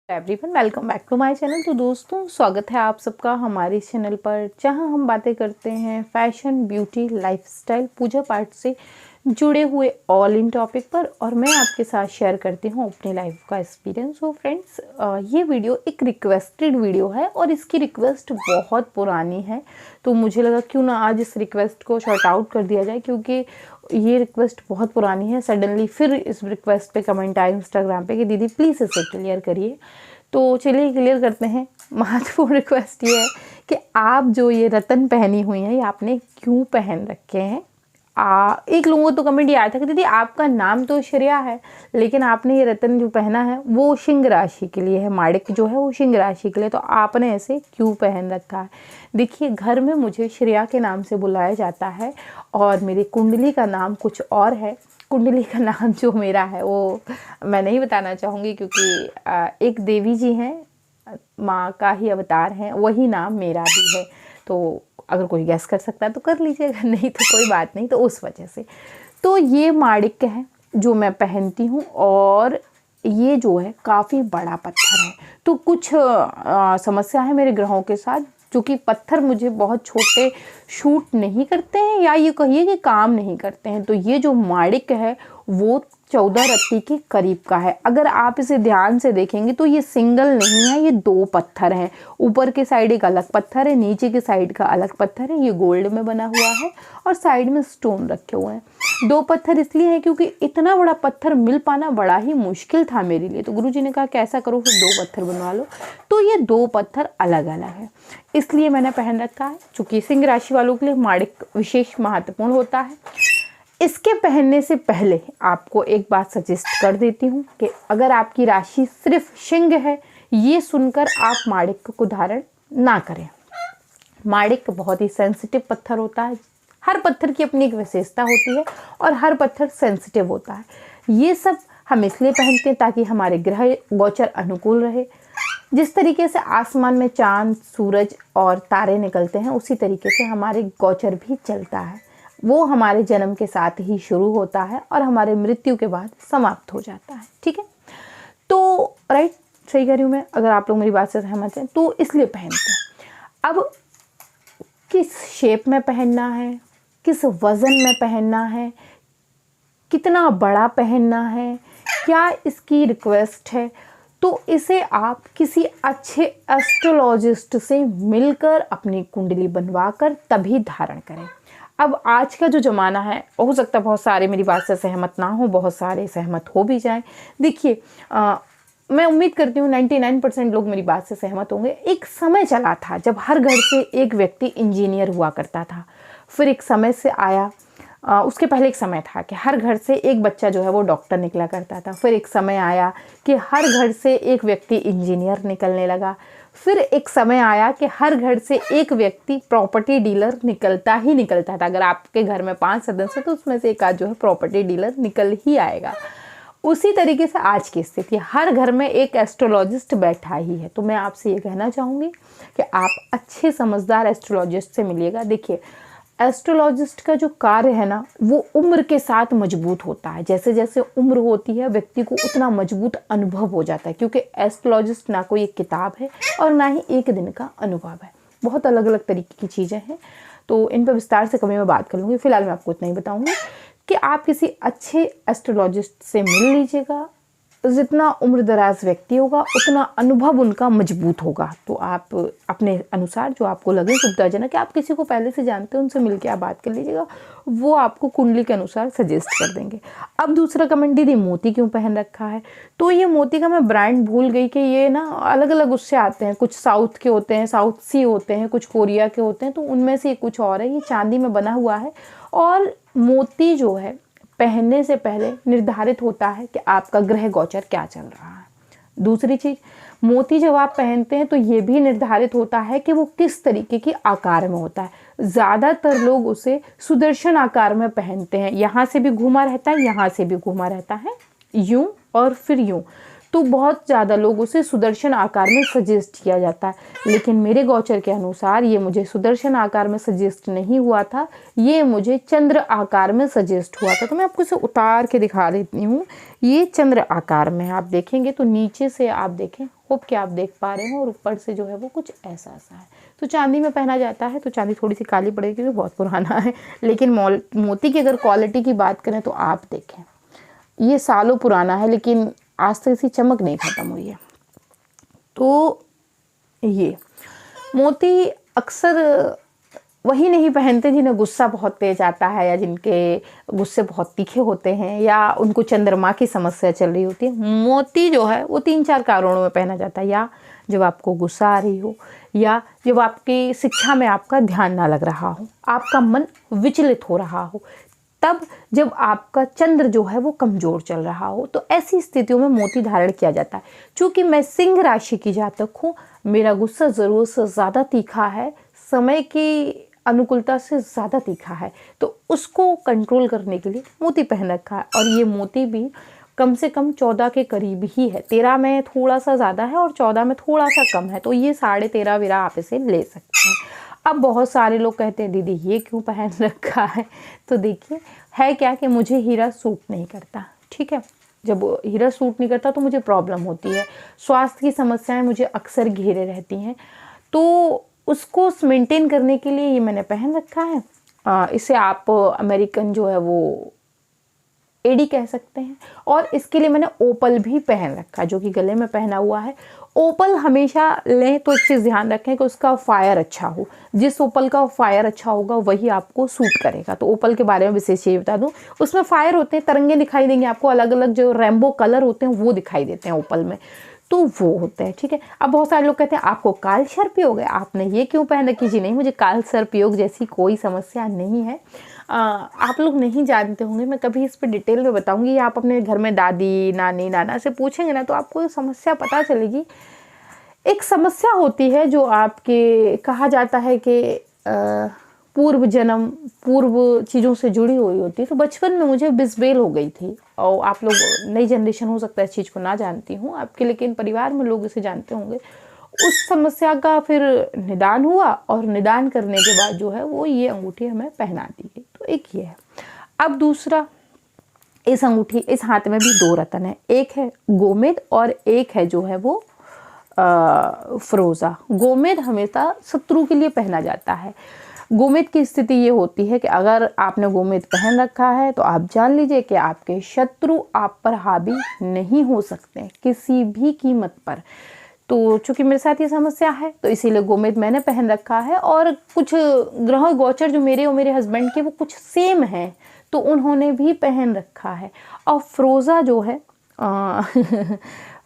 Everyone welcome back to my channel. तो दोस्तों स्वागत है आप सबका हमारे इस चैनल पर, जहां हम बातें करते हैं फैशन, ब्यूटी, लाइफस्टाइल, पूजा पाठ से जुड़े हुए ऑल इन टॉपिक पर, और मैं आपके साथ शेयर करती हूं अपनी लाइफ का एक्सपीरियंस। तो फ्रेंड्स ये वीडियो एक रिक्वेस्टेड वीडियो है और इसकी रिक्वेस्ट बहुत पुरानी है, तो मुझे लगा क्यों ना आज इस रिक्वेस्ट को शॉर्ट आउट कर दिया जाए, क्योंकि ये रिक्वेस्ट बहुत पुरानी है। सडनली फिर इस रिक्वेस्ट पे कमेंट आए इंस्टाग्राम पे कि दीदी प्लीज़ इसे क्लियर करिए। तो चलिए क्लियर करते हैं। महत्वपूर्ण रिक्वेस्ट ये है कि आप जो ये रतन पहनी हुई हैं ये आपने क्यों पहन रखे हैं। एक लोगों को तो कमेंट ये आया था कि दीदी आपका नाम तो श्रेया है, लेकिन आपने ये रतन जो पहना है वो सिंह राशि के लिए है, माणिक जो है वो सिंह राशि के लिए, तो आपने ऐसे क्यों पहन रखा है। देखिए, घर में मुझे श्रेया के नाम से बुलाया जाता है और मेरी कुंडली का नाम कुछ और है। कुंडली का नाम जो मेरा है वो मैं नहीं बताना चाहूँगी, क्योंकि एक देवी जी हैं, माँ का ही अवतार हैं, वही नाम मेरा भी है। तो अगर कोई गैस कर सकता है तो कर लीजिएगा, नहीं तो कोई बात नहीं। तो उस वजह से तो ये माणिक है जो मैं पहनती हूँ, और ये जो है काफ़ी बड़ा पत्थर है। तो कुछ समस्या है मेरे ग्रहों के साथ, जो कि पत्थर मुझे बहुत छोटे शूट नहीं करते हैं, या ये कहिए कि काम नहीं करते हैं। तो ये जो माणिक है वो 14 रत्ती के करीब का है। अगर आप इसे ध्यान से देखेंगे तो ये सिंगल नहीं है, ये 2 पत्थर हैं। ऊपर के साइड एक अलग पत्थर है, नीचे के साइड का अलग पत्थर है। ये गोल्ड में बना हुआ है और साइड में स्टोन रखे हुए हैं। 2 पत्थर इसलिए है क्योंकि इतना बड़ा पत्थर मिल पाना बड़ा ही मुश्किल था मेरे लिए। तो गुरुजी ने कहा कैसा करो, फिर 2 पत्थर बनवा लो। तो ये 2 पत्थर अलग अलग है, इसलिए मैंने पहन रखा है। चूँकि सिंह राशि वालों के लिए माणिक विशेष महत्वपूर्ण होता है। इसके पहनने से पहले आपको एक बात सजेस्ट कर देती हूँ कि अगर आपकी राशि सिर्फ सिंह है, ये सुनकर आप माणिक को धारण ना करें। माणिक बहुत ही सेंसिटिव पत्थर होता है। हर पत्थर की अपनी एक विशेषता होती है और हर पत्थर सेंसिटिव होता है। ये सब हम इसलिए पहनते हैं ताकि हमारे ग्रह गोचर अनुकूल रहे। जिस तरीके से आसमान में चांद, सूरज और तारे निकलते हैं, उसी तरीके से हमारे गोचर भी चलता है। वो हमारे जन्म के साथ ही शुरू होता है और हमारे मृत्यु के बाद समाप्त हो जाता है। ठीक है, तो राइट, सही कह रही हूँ मैं। अगर आप लोग मेरी बात से सहमत हैं तो इसलिए पहनते हैं। अब किस शेप में पहनना है, किस वज़न में पहनना है, कितना बड़ा पहनना है, क्या इसकी रिक्वेस्ट है, तो इसे आप किसी अच्छे एस्ट्रोलॉजिस्ट से मिलकर अपनी कुंडली बनवाकर तभी धारण करें। अब आज का जो ज़माना है, हो सकता है बहुत सारे मेरी बात से सहमत ना हो, बहुत सारे सहमत हो भी जाएं। देखिए, मैं उम्मीद करती हूँ 99% लोग मेरी बात से सहमत होंगे। एक समय चला था जब हर घर से एक व्यक्ति इंजीनियर हुआ करता था। फिर एक समय से आया, उसके पहले एक समय था कि हर घर से एक बच्चा जो है वो डॉक्टर निकला करता था। फिर एक समय आया कि हर घर से एक व्यक्ति इंजीनियर निकलने लगा। फिर एक समय आया कि हर घर से एक व्यक्ति प्रॉपर्टी डीलर निकलता ही निकलता था। अगर आपके घर में 5 सदस्य तो उसमें से एक आध जो है प्रॉपर्टी डीलर निकल ही आएगा। उसी तरीके से आज की स्थिति, हर घर में एक एस्ट्रोलॉजिस्ट बैठा ही है। तो मैं आपसे ये कहना चाहूँगी कि आप अच्छे समझदार एस्ट्रोलॉजिस्ट से मिलिएगा। देखिए, एस्ट्रोलॉजिस्ट का जो कार्य है ना, वो उम्र के साथ मजबूत होता है। जैसे जैसे उम्र होती है व्यक्ति को उतना मजबूत अनुभव हो जाता है, क्योंकि एस्ट्रोलॉजिस्ट ना कोई एक किताब है और ना ही एक दिन का अनुभव है। बहुत अलग अलग तरीके की चीज़ें हैं, तो इन पर विस्तार से कभी मैं बात कर लूँगी। फिलहाल मैं आपको इतना ही बताऊँगी कि आप किसी अच्छे एस्ट्रोलॉजिस्ट से मिल लीजिएगा। जितना उम्रदराज व्यक्ति होगा उतना अनुभव उनका मजबूत होगा। तो आप अपने अनुसार जो आपको लगे सुविधाजनक, कि आप किसी को पहले से जानते हैं, उनसे मिलकर आप बात कर लीजिएगा, वो आपको कुंडली के अनुसार सजेस्ट कर देंगे। अब दूसरा कमेंट, दीदी मोती क्यों पहन रखा है। तो ये मोती का मैं ब्रांड भूल गई कि ये ना अलग अलग उससे आते हैं। कुछ साउथ के होते हैं, साउथ सी होते हैं, कुछ कोरिया के होते हैं, तो उनमें से कुछ और है। ये चांदी में बना हुआ है, और मोती जो है पहनने से पहले निर्धारित होता है कि आपका ग्रह गोचर क्या चल रहा है। दूसरी चीज़, मोती जब आप पहनते हैं तो ये भी निर्धारित होता है कि वो किस तरीके की आकार में होता है। ज़्यादातर लोग उसे सुदर्शन आकार में पहनते हैं, यहाँ से भी घूमा रहता है, यहाँ से भी घूमा रहता है, यूं और फिर यूं। तो बहुत ज़्यादा लोगों से सुदर्शन आकार में सजेस्ट किया जाता है, लेकिन मेरे गोचर के अनुसार ये मुझे सुदर्शन आकार में सजेस्ट नहीं हुआ था, ये मुझे चंद्र आकार में सजेस्ट हुआ था। तो मैं आपको इसे उतार के दिखा देती हूँ। ये चंद्र आकार में आप देखेंगे तो नीचे से आप देखें, होप कि आप देख पा रहे हो, और ऊपर से जो है वो कुछ ऐसा ऐसा है। तो चांदी में पहना जाता है, तो चांदी थोड़ी सी काली पड़ेगी क्योंकि बहुत पुराना है, लेकिन मोती की अगर क्वालिटी की बात करें तो आप देखें ये सालों पुराना है, लेकिन आज तक इसकी चमक नहीं खत्म हुई है। तो ये मोती अक्सर वही नहीं पहनते जिन्हें गुस्सा बहुत तेज आता है, या जिनके गुस्से बहुत तीखे होते हैं, या उनको चंद्रमा की समस्या चल रही होती है। मोती जो है वो 3-4 कारणों में पहना जाता है, या जब आपको गुस्सा आ रही हो, या जब आपकी शिक्षा में आपका ध्यान ना लग रहा हो, आपका मन विचलित हो रहा हो, तब जब आपका चंद्र जो है वो कमज़ोर चल रहा हो, तो ऐसी स्थितियों में मोती धारण किया जाता है। चूँकि मैं सिंह राशि की जातक हूँ, मेरा गुस्सा ज़रूरत से ज़्यादा तीखा है, समय की अनुकूलता से ज़्यादा तीखा है, तो उसको कंट्रोल करने के लिए मोती पहन रखा है। और ये मोती भी कम से कम 14 के करीब ही है, 13 में थोड़ा सा ज़्यादा है और 14 में थोड़ा सा कम है, तो ये 13.5 विरा आप इसे ले सकते हैं। अब बहुत सारे लोग कहते हैं दीदी ये क्यों पहन रखा है, तो देखिए है क्या कि मुझे हीरा सूट नहीं करता, ठीक है। जब हीरा सूट नहीं करता तो मुझे प्रॉब्लम होती है, स्वास्थ्य की समस्याएं मुझे अक्सर घेरे रहती हैं, तो उसको मेंटेन करने के लिए ये मैंने पहन रखा है। इसे आप अमेरिकन जो है वो एडी कह सकते हैं। और इसके लिए मैंने ओपल भी पहन रखा है, जो कि गले में पहना हुआ है। ओपल हमेशा लें तो एक चीज़ ध्यान रखें कि उसका फायर अच्छा हो, जिस ओपल का फायर अच्छा होगा वही आपको सूट करेगा। तो ओपल के बारे में विशेष ये बता दूं, उसमें फायर होते हैं, तरंगे दिखाई देंगे आपको, अलग अलग जो रेनबो कलर होते हैं वो दिखाई देते हैं ओपल में, तो वो होता है, ठीक है। अब बहुत सारे लोग कहते हैं आपको काल सर्प योग है, आपने ये क्यों पहन रखी? जी नहीं, मुझे काल सर्प योग जैसी कोई समस्या नहीं है। आप लोग नहीं जानते होंगे, मैं कभी इस पर डिटेल में बताऊंगी। आप अपने घर में दादी नानी नाना से पूछेंगे ना तो आपको समस्या पता चलेगी। एक समस्या होती है जो आपके कहा जाता है कि पूर्व जन्म पूर्व चीज़ों से जुड़ी हुई होती है। तो बचपन में मुझे बिस्बेल हो गई थी, और आप लोग नई जनरेशन हो सकता है इस चीज़ को ना जानती हूँ आपके, लेकिन परिवार में लोग इसे जानते होंगे। उस समस्या का फिर निदान हुआ, और निदान करने के बाद जो है वो ये अंगूठी हमें पहना दी गई। तो एक ये है। अब दूसरा, इस अंगूठी इस हाथ में भी 2 रतन है, एक है गोमेद और एक है जो है वो फ़िरोज़ा। गोमेद हमेशा शत्रु के लिए पहना जाता है। गोमेद की स्थिति ये होती है कि अगर आपने गोमेद पहन रखा है तो आप जान लीजिए कि आपके शत्रु आप पर हावी नहीं हो सकते किसी भी कीमत पर। तो चूंकि मेरे साथ ये समस्या है तो इसीलिए गोमेद मैंने पहन रखा है। और कुछ ग्रह गोचर जो मेरे और मेरे हस्बैंड के वो कुछ सेम हैं, तो उन्होंने भी पहन रखा है। और फ़िरोज़ा जो है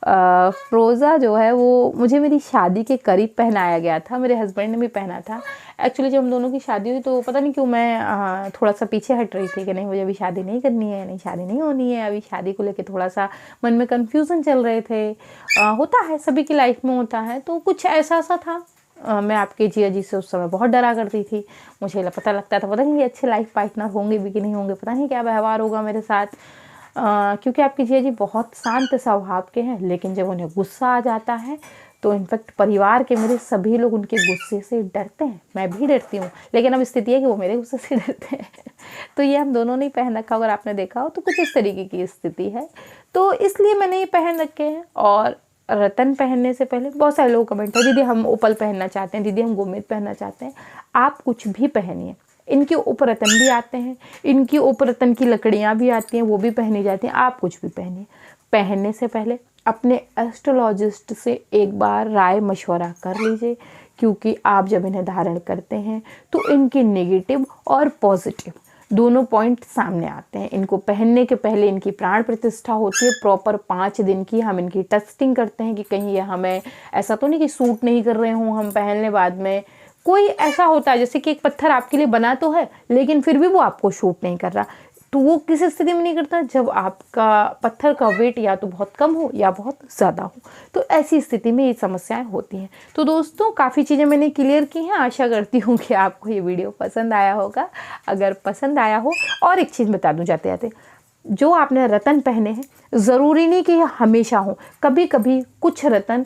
फ़िरोज़ा जो है वो मुझे मेरी शादी के करीब पहनाया गया था, मेरे हस्बैंड ने भी पहना था। एक्चुअली जब हम दोनों की शादी हुई तो पता नहीं क्यों मैं थोड़ा सा पीछे हट रही थी कि नहीं मुझे अभी शादी नहीं करनी है, नहीं शादी नहीं होनी है, अभी शादी को लेके थोड़ा सा मन में कन्फ्यूज़न चल रहे थे। होता है, सभी की लाइफ में होता है। तो कुछ ऐसा सा था। मैं आपके जिया जी से उस समय बहुत डरा करती थी। मुझे पता लगता था पता नहीं ये अच्छे लाइफ पार्टनर होंगे भी कि नहीं होंगे, पता नहीं क्या व्यवहार होगा मेरे साथ। क्योंकि आपके जिया जी बहुत शांत स्वभाव के हैं, लेकिन जब उन्हें गुस्सा आ जाता है तो इनफैक्ट परिवार के मेरे सभी लोग उनके गुस्से से डरते हैं, मैं भी डरती हूँ। लेकिन अब स्थिति है कि वो मेरे गुस्से से डरते हैं। तो ये हम दोनों ने पहन रखा, अगर आपने देखा हो तो कुछ इस तरीके की स्थिति है। तो इसलिए मैंने ये पहन रखे हैं। और रतन पहनने से पहले बहुत सारे लोग कमेंट है, दीदी हम ओपल पहनना चाहते हैं, दीदी हम गोमेद पहनना चाहते हैं। आप कुछ भी पहनिए, इनके ऊपर रतन भी आते हैं, इनकी ऊपर रतन की लकड़ियाँ भी आती हैं, वो भी पहनी जाती हैं। आप कुछ भी पहनिए, पहनने से पहले अपने एस्ट्रोलॉजिस्ट से एक बार राय मशवरा कर लीजिए, क्योंकि आप जब इन्हें धारण करते हैं तो इनके नेगेटिव और पॉजिटिव दोनों पॉइंट सामने आते हैं। इनको पहनने के पहले इनकी प्राण प्रतिष्ठा होती है प्रॉपर 5 दिन की। हम इनकी टेस्टिंग करते हैं कि कहीं ये हमें ऐसा तो नहीं कि सूट नहीं कर रहे हों हम पहनने बाद में। कोई ऐसा होता है जैसे कि एक पत्थर आपके लिए बना तो है लेकिन फिर भी वो आपको शूट नहीं कर रहा, तो वो किस स्थिति में नहीं करता, जब आपका पत्थर का वेट या तो बहुत कम हो या बहुत ज़्यादा हो। तो ऐसी स्थिति में ये समस्याएं होती हैं। तो दोस्तों काफ़ी चीज़ें मैंने क्लियर की हैं, आशा करती हूँ कि आपको ये वीडियो पसंद आया होगा। अगर पसंद आया हो, और एक चीज़ बता दूँ जाते जाते, जो आपने रतन पहने हैं ज़रूरी नहीं कि ये हमेशा हो, कभी कभी कुछ रतन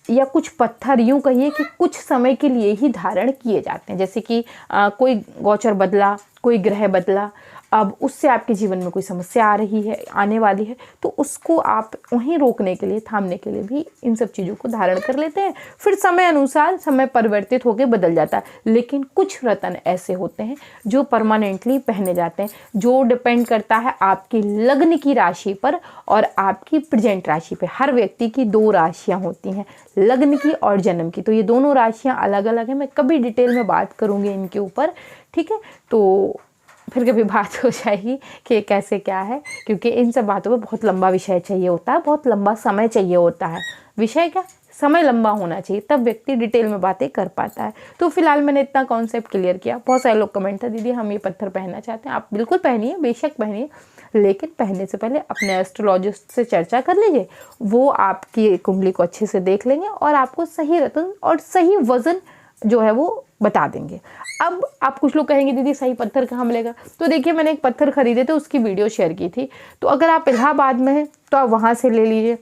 या कुछ पत्थर, यूँ कहिए कि कुछ समय के लिए ही धारण किए जाते हैं। जैसे कि कोई गोचर बदला, कोई ग्रह बदला, अब उससे आपके जीवन में कोई समस्या आ रही है, आने वाली है, तो उसको आप वहीं रोकने के लिए, थामने के लिए भी इन सब चीज़ों को धारण कर लेते हैं। फिर समय अनुसार समय परिवर्तित होकर बदल जाता है। लेकिन कुछ रतन ऐसे होते हैं जो परमानेंटली पहने जाते हैं, जो डिपेंड करता है आपकी लग्न की राशि पर और आपकी प्रेजेंट राशि पे। हर व्यक्ति की 2 राशियाँ होती हैं, लग्न की और जन्म की। तो ये दोनों राशियाँ अलग अलग हैं, मैं कभी डिटेल में बात करूँगी इनके ऊपर, ठीक है। तो फिर कभी बात हो जाएगी कि कैसे क्या है, क्योंकि इन सब बातों पे बहुत लंबा विषय चाहिए होता है, बहुत लंबा समय चाहिए होता है। विषय क्या, समय लंबा होना चाहिए, तब व्यक्ति डिटेल में बातें कर पाता है। तो फिलहाल मैंने इतना कॉन्सेप्ट क्लियर किया। बहुत सारे लोग कमेंट था, दीदी हम ये पत्थर पहनना चाहते हैं। आप बिल्कुल पहनिए, बेशक पहनिए, लेकिन पहनने से पहले अपने एस्ट्रोलॉजिस्ट से चर्चा कर लीजिए। वो आपकी कुंडली को अच्छे से देख लेंगे और आपको सही रत्न और सही वजन जो है वो बता देंगे। अब आप कुछ लोग कहेंगे दीदी सही पत्थर कहाँ मिलेगा, तो देखिए मैंने एक पत्थर खरीदे थे, उसकी वीडियो शेयर की थी। तो अगर आप इलाहाबाद में हैं तो आप वहाँ से ले लीजिए।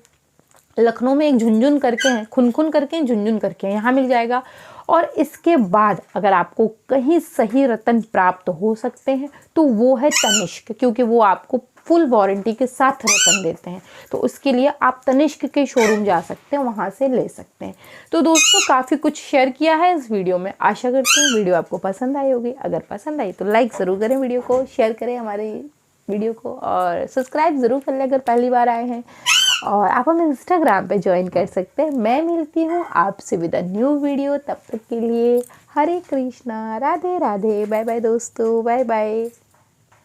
लखनऊ में एक झुनझुन करके हैं, खुनखुन करके झुनझुन करके हैं, यहाँ मिल जाएगा। और इसके बाद अगर आपको कहीं सही रत्न प्राप्त हो सकते हैं तो वो है तनिष्क, क्योंकि वो आपको फुल वारंटी के साथ रतन देते हैं। तो उसके लिए आप तनिष्क के शोरूम जा सकते हैं, वहाँ से ले सकते हैं। तो दोस्तों काफ़ी कुछ शेयर किया है इस वीडियो में, आशा करती हूँ वीडियो आपको पसंद आई होगी। अगर पसंद आई तो लाइक ज़रूर करें वीडियो को, शेयर करें हमारे वीडियो को और सब्सक्राइब ज़रूर कर लें अगर पहली बार आए हैं। और आप हमें इंस्टाग्राम पे ज्वाइन कर सकते हैं। मैं मिलती हूँ आपसे विद अ न्यू वीडियो, तब तक के लिए हरे कृष्णा, राधे राधे, बाय बाय दोस्तों, बाय बाय।